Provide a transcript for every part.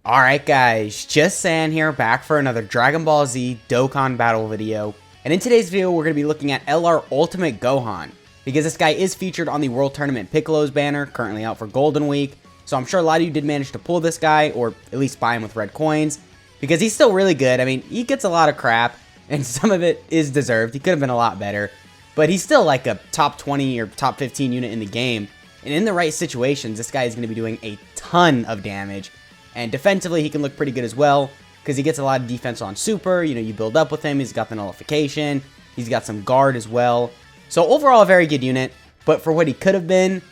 Alright guys, just San here, back for another Dragon Ball Z Dokkan battle video. And in today's video, we're going to be looking at LR Ultimate Gohan, because this guy is featured on the World Tournament Piccolo's banner, currently out for Golden Week. So I'm sure a lot of you did manage to pull this guy, or at least buy him with red coins, because he's still really good. I mean, he gets a lot of crap, and some of it is deserved. He could have been a lot better, but he's still like a top 20 or top 15 unit in the game. And in the right situations, this guy is going to be doing a ton of damage. And defensively, he can look pretty good as well, because he gets a lot of defense on super. You know, you build up with him. He's got the nullification. He's got some guard as well. So overall, a very good unit. But for what he could have been,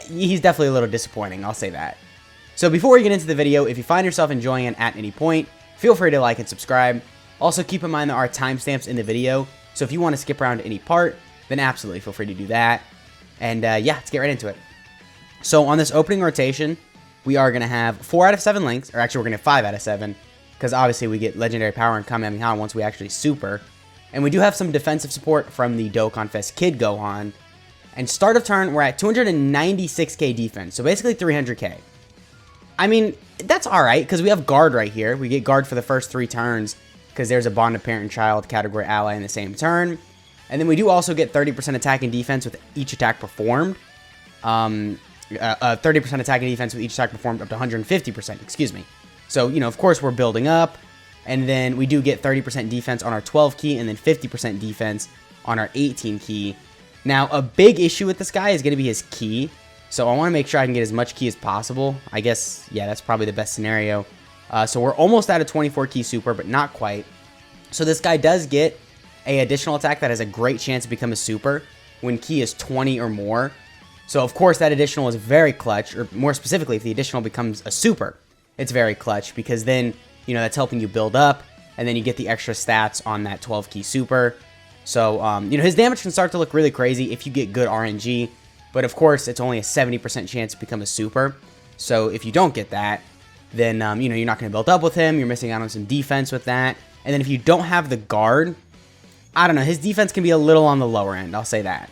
he's definitely a little disappointing. I'll say that. So before we get into the video, if you find yourself enjoying it at any point, feel free to like and subscribe. Also, keep in mind there are timestamps in the video. So if you want to skip around any part, then absolutely feel free to do that. And yeah, let's get right into it. So on this opening rotation, we are going to have 4 out of 7 links, or actually we're going to have 5 out of 7, because obviously we get Legendary Power and Kamehameha once we actually super. And we do have some defensive support from the Dokkan Fest Kid Gohan. And start of turn, we're at 296k defense, so basically 300k. I mean, that's alright, because we have guard right here. We get guard for the first 3 turns, because there's a bond of parent-child category ally in the same turn. And then we do also get 30% attack and defense with each attack performed. 30% attack and defense with each attack performed up to 150%, excuse me. So, you know, of course, we're building up. And then we do get 30% defense on our 12 key and then 50% defense on our 18 key. Now, a big issue with this guy is going to be his key. So I want to make sure I can get as much key as possible. I guess, yeah, that's probably the best scenario. So we're almost at a 24 key super, but not quite. So this guy does get an additional attack that has a great chance to become a super when key is 20 or more. So, of course, that additional is very clutch, or more specifically, if the additional becomes a super, it's very clutch, because then, you know, that's helping you build up, and then you get the extra stats on that 12-key super. So, you know, his damage can start to look really crazy if you get good RNG, but, of course, it's only a 70% chance to become a super. So, if you don't get that, then, you know, you're not going to build up with him, you're missing out on some defense with that, and then if you don't have the guard, I don't know, his defense can be a little on the lower end, I'll say that.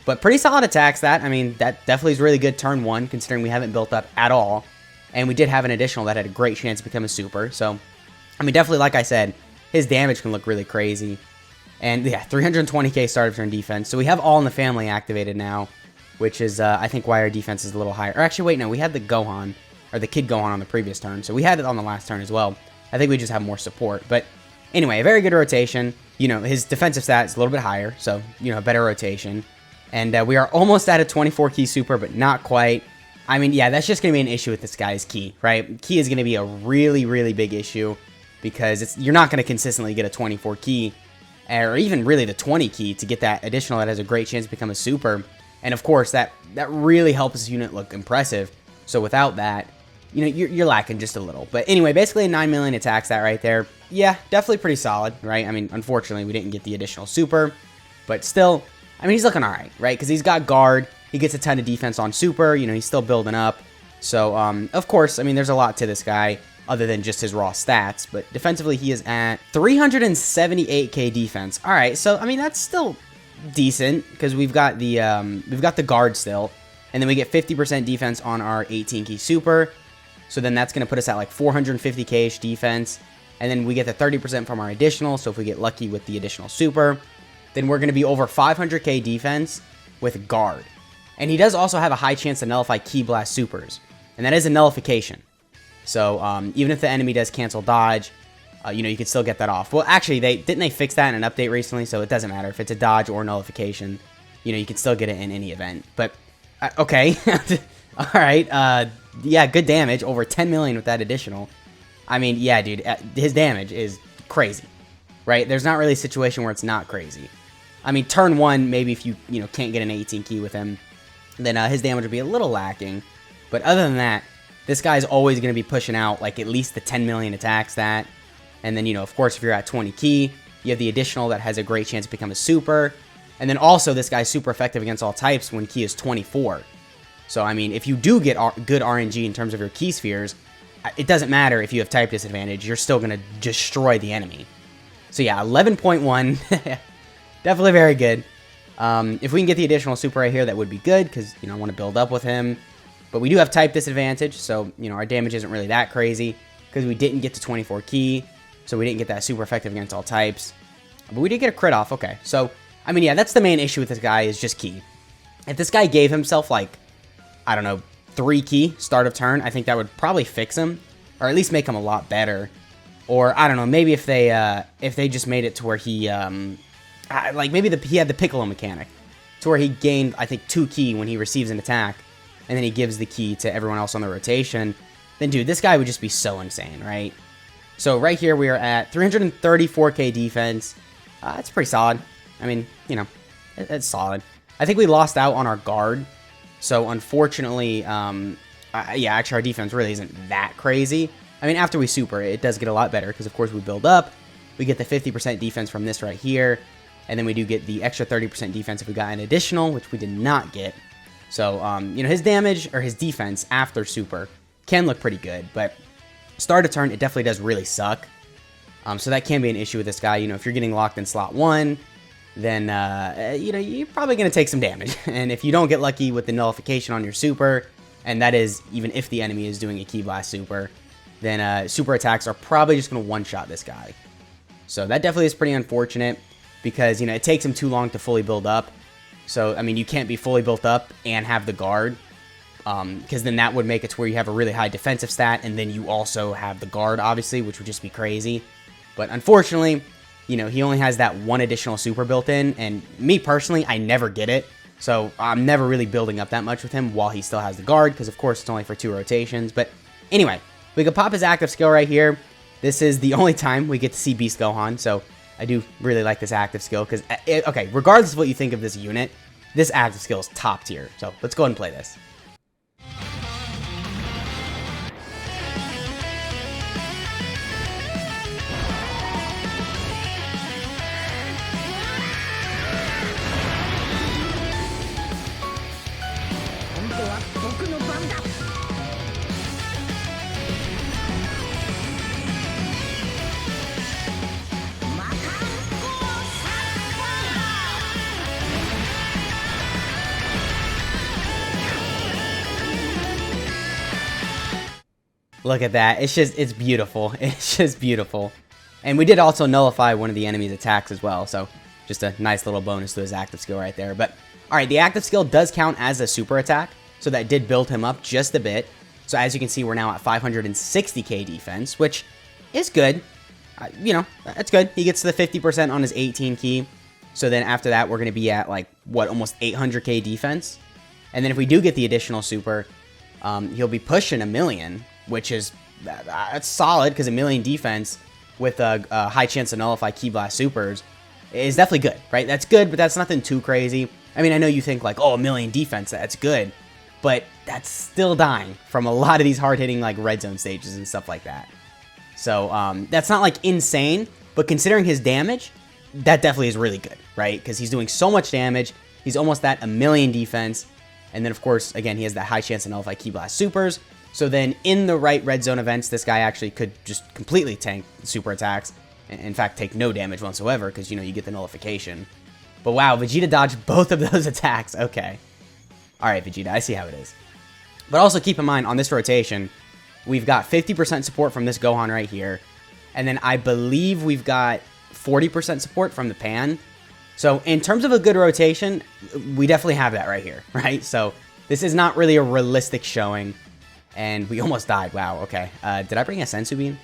But pretty solid attacks that. I mean, that definitely is really good turn 1, considering we haven't built up at all. And we did have an additional that had a great chance to become a super. So, I mean, definitely, like I said, his damage can look really crazy. And yeah, 320k start of turn defense. So we have All in the Family activated now, which is, I think, why our defense is a little higher. Or actually, wait, no, we had the Gohan, or the Kid Gohan on the previous turn. So we had it on the last turn as well. I think we just have more support. But anyway, a very good rotation. You know, his defensive stat is a little bit higher. So, you know, better rotation. And we are almost at a 24 key super, but not quite. I mean, yeah, that's just going to be an issue with this guy's key, right? Key is going to be a really, really big issue, because you're not going to consistently get a 24 key, or even really the 20 key to get that additional that has a great chance to become a super. And of course, that really helps this unit look impressive. So without that, you know, you're lacking just a little. But anyway, basically a 9 million attack stat right there. Yeah, definitely pretty solid, right? I mean, unfortunately, we didn't get the additional super, but still, I mean, he's looking all right, right? Because he's got guard. He gets a ton of defense on super. You know, he's still building up. So, of course, I mean, there's a lot to this guy other than just his raw stats. But defensively, he is at 378k defense. All right, so, I mean, that's still decent, because we've got the guard still. And then we get 50% defense on our 18-key super. So then that's going to put us at like 450k-ish defense. And then we get the 30% from our additional. So if we get lucky with the additional super, then we're going to be over 500k defense with guard. And he does also have a high chance to nullify Ki Blast supers. And that is a nullification. So even if the enemy does cancel dodge, you know, you can still get that off. Well, actually, didn't they fix that in an update recently? So it doesn't matter if it's a dodge or nullification. You know, you can still get it in any event. But, okay. All right. Yeah, good damage. Over 10 million with that additional. I mean, yeah, dude, his damage is crazy. Right? There's not really a situation where it's not crazy. I mean, turn 1, maybe if you know, can't get an 18 key with him, then his damage would be a little lacking. But other than that, this guy's always going to be pushing out, like, at least the 10 million attack stat. And then, you know, of course, if you're at 20 key, you have the additional that has a great chance to become a super. And then also, this guy's super effective against all types when key is 24. So, I mean, if you do get good RNG in terms of your key spheres, it doesn't matter if you have type disadvantage. You're still going to destroy the enemy. So, yeah, 11.1. Definitely very good. If we can get the additional super right here, that would be good, because, you know, I want to build up with him. But we do have type disadvantage, so, you know, our damage isn't really that crazy. because we didn't get to 24 ki, so we didn't get that super effective against all types. But we did get a crit off, okay. So, I mean, yeah, that's the main issue with this guy is just ki. If this guy gave himself, like, I don't know, 3 ki start of turn, I think that would probably fix him, or at least make him a lot better. Or, I don't know, maybe if they just made it to where he, like, maybe he had the Piccolo mechanic, to where he gained, I think, 2 ki when he receives an attack, and then he gives the ki to everyone else on the rotation, then, dude, this guy would just be so insane, right? So, right here, we are at 334k defense. It's pretty solid. I mean, you know, it's solid. I think we lost out on our guard, so, unfortunately, yeah, actually, our defense really isn't that crazy. I mean, after we super, it does get a lot better, because, of course, we build up. We get the 50% defense from this right here, and then we do get the extra 30% defense if we got an additional, which we did not get. So, you know, his damage, or his defense after super, can look pretty good, but start of turn, it definitely does really suck. So that can be an issue with this guy. You know, if you're getting locked in slot 1, then, you know, you're probably going to take some damage. And if you don't get lucky with the nullification on your super, and that is even if the enemy is doing a Ki Blast super, then super attacks are probably just going to one-shot this guy. So that definitely is pretty unfortunate, because, you know, it takes him too long to fully build up. So, I mean, you can't be fully built up and have the guard, because then that would make it to where you have a really high defensive stat, and then you also have the guard, obviously, which would just be crazy. But unfortunately, you know, he only has that one additional super built in, and me personally, I never get it. So I'm never really building up that much with him while he still has the guard, because of course it's only for 2 rotations. But anyway, we could pop his active skill right here. This is the only time we get to see Beast Gohan, so I do really like this active skill, because, okay, regardless of what you think of this unit, this active skill is top tier. So let's go ahead and play this. Look at that. It's beautiful. It's just beautiful. And we did also nullify one of the enemy's attacks as well, so just a nice little bonus to his active skill right there. But, alright, the active skill does count as a super attack, so that did build him up just a bit. So as you can see, we're now at 560k defense, which is good. You know, that's good. He gets the 50% on his 18 ki. So then after that, we're going to be at, like, what, almost 800k defense? And then if we do get the additional super, he'll be pushing 1 million, which is that's solid, because 1 million defense with a high chance to nullify Ki Blast supers is definitely good, right? That's good, but that's nothing too crazy. I mean, I know you think like, oh, 1 million defense, that's good, but that's still dying from a lot of these hard-hitting like red zone stages and stuff like that. So that's not like insane, but considering his damage, that definitely is really good, right? Because he's doing so much damage, he's almost at 1 million defense, and then of course, again, he has that high chance to nullify Ki Blast supers. So then in the right red zone events, this guy actually could just completely tank super attacks. In fact, take no damage whatsoever, because, you know, you get the nullification. But wow, Vegeta dodged both of those attacks. Okay. Alright, Vegeta, I see how it is. But also keep in mind, on this rotation, we've got 50% support from this Gohan right here. And then I believe we've got 40% support from the Pan. So in terms of a good rotation, we definitely have that right here, right? So this is not really a realistic showing. And we almost died. Wow, okay. Did I bring a Sensu Bean?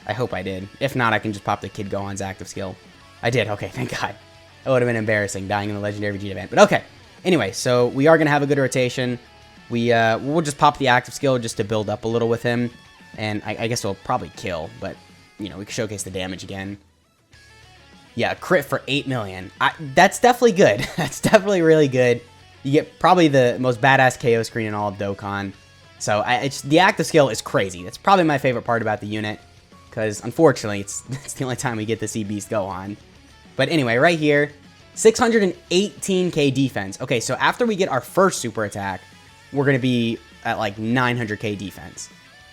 I hope I did. If not, I can just pop the Kid Gohan's active skill. I did. Okay, thank God. That would have been embarrassing, dying in the Legendary Vegeta event. But okay. Anyway, so we are going to have a good rotation. We'll just pop the active skill just to build up a little with him. And I guess we'll probably kill, but, you know, we can showcase the damage again. Yeah, crit for 8 million. That's definitely good. That's definitely really good. You get probably the most badass KO screen in all of Dokkan. So the active skill is crazy. That's probably my favorite part about the unit, because unfortunately it's the only time we get to see Beast Gohan. But anyway, right here, 618k defense. Okay, so after we get our first super attack, we're going to be at like 900k defense.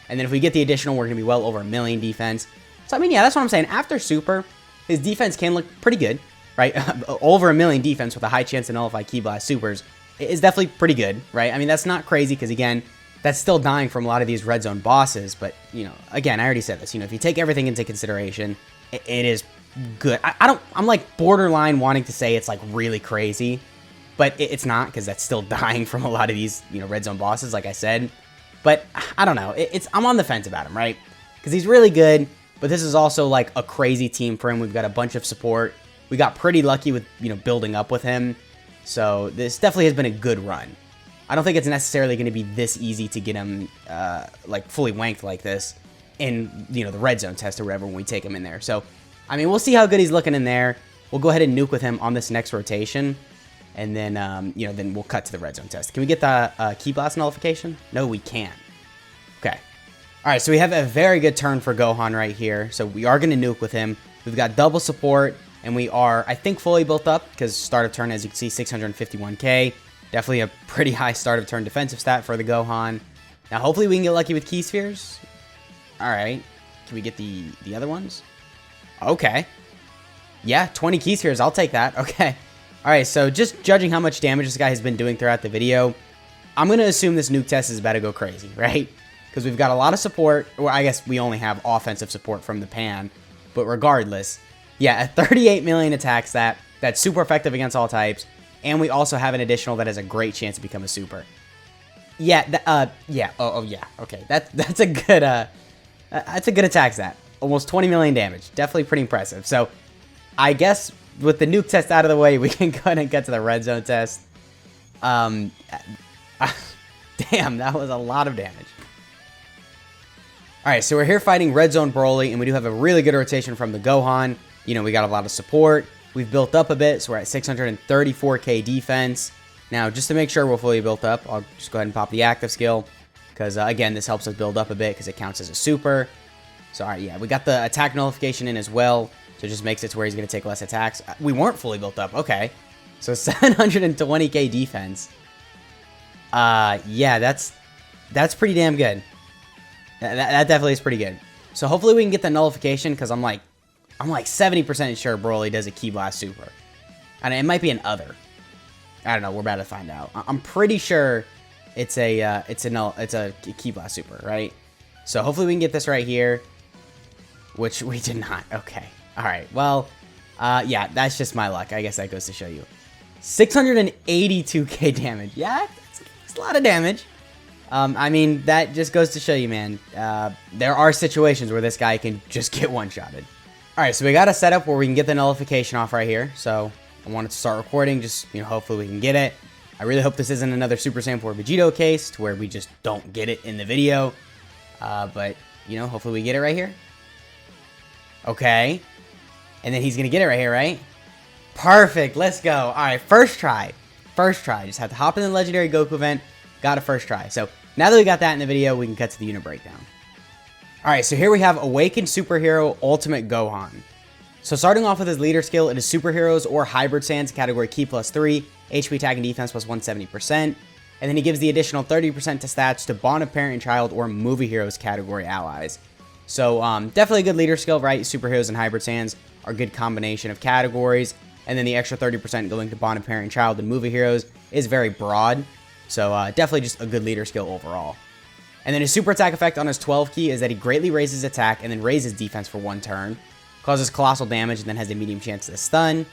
And then if we get the additional, we're going to be well over 1 million defense. So I mean, yeah, that's what I'm saying. After super, his defense can look pretty good, right? Over 1 million defense with a high chance to nullify Ki Blast supers is definitely pretty good, right? I mean, that's not crazy, because again, that's still dying from a lot of these red zone bosses. But, you know, again, I already said this. You know, if you take everything into consideration, it is good. I'm like borderline wanting to say it's like really crazy, but it's not, because that's still dying from a lot of these, you know, red zone bosses, like I said. But I don't know. I'm on the fence about him, right? Because he's really good, but this is also like a crazy team for him. We've got a bunch of support. We got pretty lucky with, you know, building up with him. So this definitely has been a good run. I don't think it's necessarily going to be this easy to get him like fully wanked like this in, you know, the red zone test or whatever when we take him in there. So, I mean, we'll see how good he's looking in there. We'll go ahead and nuke with him on this next rotation. And then, you know, then we'll cut to the red zone test. Can we get the Ki Blast nullification? No, we can't. Okay. All right, so we have a very good turn for Gohan right here. So we are going to nuke with him. We've got double support, and we are, I think, fully built up because start of turn, as you can see, 651k. Definitely a pretty high start of turn defensive stat for the Gohan. Now, hopefully we can get lucky with Ki Spheres. All right. Can we get the other ones? Okay. Yeah, 20 Ki Spheres. I'll take that. Okay. All right, so just judging how much damage this guy has been doing throughout the video, I'm going to assume this nuke test is about to go crazy, right? Because we've got a lot of support. Or I guess we only have offensive support from the Pan. But regardless, yeah, a 38 million attack stat. That's super effective against all types. And we also have an additional that has a great chance to become a super. Yeah, yeah. Oh, yeah. Okay, that's a good attack stat. Almost 20 million damage. Definitely pretty impressive. So, I guess with the nuke test out of the way, we can go ahead and get to the red zone test. Damn, that was a lot of damage. All right, so we're here fighting red zone Broly, and we do have a really good rotation from the Gohan. You know, we got a lot of support. We've built up a bit, so we're at 634k defense. Now, just to make sure we're fully built up, I'll just go ahead and pop the active skill, because, again, this helps us build up a bit, because it counts as a super. So, all right, yeah, we got the attack nullification in as well, so it just makes it to where he's going to take less attacks. We weren't fully built up, okay. So, 720k defense. Yeah, that's pretty damn good. That definitely is pretty good. So, hopefully we can get the nullification, because I'm like 70% sure Broly does a Ki Blast super. And it might be an other. I don't know. We're about to find out. I'm pretty sure it's a Ki Blast super, right? So hopefully we can get this right here, which we did not. Okay. All right. Well, yeah, that's just my luck. I guess that goes to show you. 682k damage. Yeah, it's a lot of damage. I mean, that just goes to show you, man. There are situations where this guy can just get one-shotted. All right, so we got a setup where we can get the nullification off right here. So I wanted to start recording, just, you know, hopefully we can get it. I really hope this isn't another Super Saiyan 4 Vegito case to where we just don't get it in the video. But, you know, hopefully we get it right here. Okay. And then he's going to get it right here, right? Perfect. Let's go. All right, first try. First try. Just have to hop in the Legendary Goku event. Got a first try. So now that we got that in the video, we can cut to the unit breakdown. Alright, so here we have Awakened Superhero Ultimate Gohan. So starting off with his leader skill, it is Superheroes or Hybrid Saiyans category Ki +3, HP attack and defense plus 170%, and then he gives the additional 30% to stats to Bond of Parent and Child or Movie Heroes category allies. So definitely a good leader skill, right? Superheroes and Hybrid Saiyans are a good combination of categories, and then the extra 30% going to Bond of Parent and Child and Movie Heroes is very broad. So definitely just a good leader skill overall. And then his super attack effect on his 12 key is that he greatly raises attack and then raises defense for one turn, causes colossal damage and then has a medium chance to stun.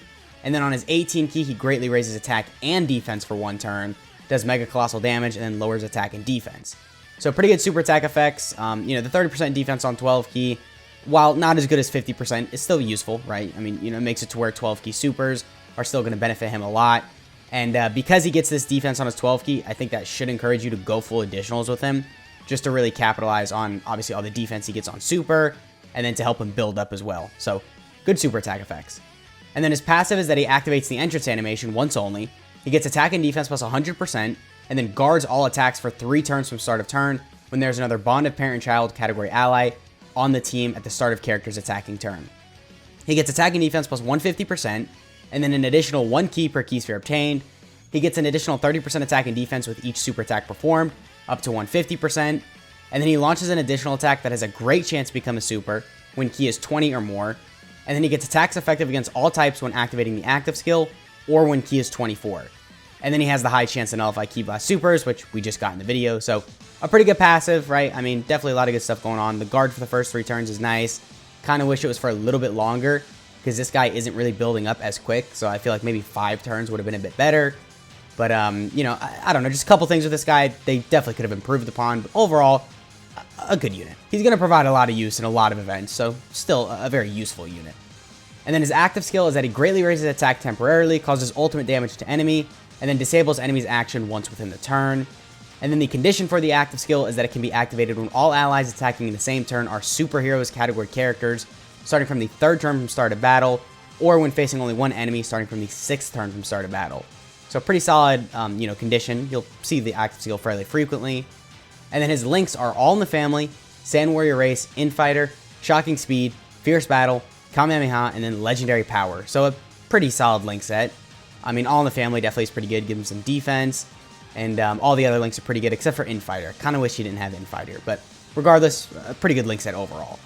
And then on his 18 key, he greatly raises attack and defense for one turn, does mega colossal damage, and then lowers attack and defense. So pretty good super attack effects. You know, the 30% defense on 12 key, while not as good as 50%, is still useful, right? I mean, you know, it makes it to where 12 key supers are still going to benefit him a lot. And because he gets this defense on his 12 key, I think that should encourage you to go full additionals with him, just to really capitalize on, obviously, all the defense he gets on super, and then to help him build up as well. So, good super attack effects. And then his passive is that he activates the entrance animation once only. He gets attack and defense plus 100%, and then guards all attacks for 3 turns from start of turn when there's another Bond of Parent and Child category ally on the team at the start of character's attacking turn. He gets attack and defense plus 150%, and then an additional 1 key per key sphere obtained. He gets an additional 30% attack and defense with each super attack performed, up to 150%, and then he launches an additional attack that has a great chance to become a super when Ki is 20 or more, and then he gets attacks effective against all types when activating the active skill, or when Ki is 24. And then he has the high chance to nullify Ki Blast supers, which we just got in the video, so a pretty good passive, right? I mean, definitely a lot of good stuff going on. The guard for the first 3 turns is nice. Kind of wish it was for a little bit longer because this guy isn't really building up as quick. So I feel like maybe 5 turns would have been a bit better. But, you know, I don't know. Just a couple things with this guy they definitely could have improved upon. But overall, a good unit. He's going to provide a lot of use in a lot of events. So still a very useful unit. And then his active skill is that he greatly raises attack temporarily, causes ultimate damage to enemy, and then disables enemy's action once within the turn. And then the condition for the active skill is that it can be activated when all allies attacking in the same turn are superheroes category characters, starting from the 3rd turn from start of battle, or when facing only one enemy, starting from the 6th turn from start of battle. So pretty solid, you know, condition. You'll see the active skill fairly frequently. And then his links are All in the Family, Sand Warrior Race, Infighter, Shocking Speed, Fierce Battle, Kamehameha, and then Legendary Power. So a pretty solid link set. I mean, All in the Family definitely is pretty good. Give him some defense. And all the other links are pretty good, except for Infighter. Kind of wish he didn't have Infighter. But regardless, a pretty good link set overall.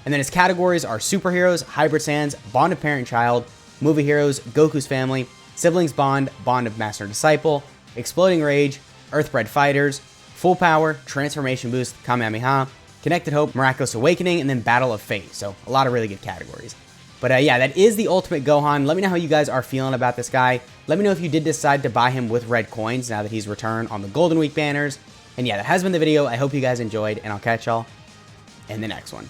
And then his categories are Superheroes, Hybrid Sands, Bond of Parent and Child, Movie Heroes, Goku's Family, Siblings Bond, Bond of Master and Disciple, Exploding Rage, Earthbred Fighters, Full Power, Transformation Boost, Kamehameha, Connected Hope, Miraculous Awakening, and then Battle of Fate. So a lot of really good categories. But yeah, that is the Ultimate Gohan. Let me know how you guys are feeling about this guy. Let me know if you did decide to buy him with red coins now that he's returned on the Golden Week banners. And yeah, that has been the video. I hope you guys enjoyed, and I'll catch y'all in the next one.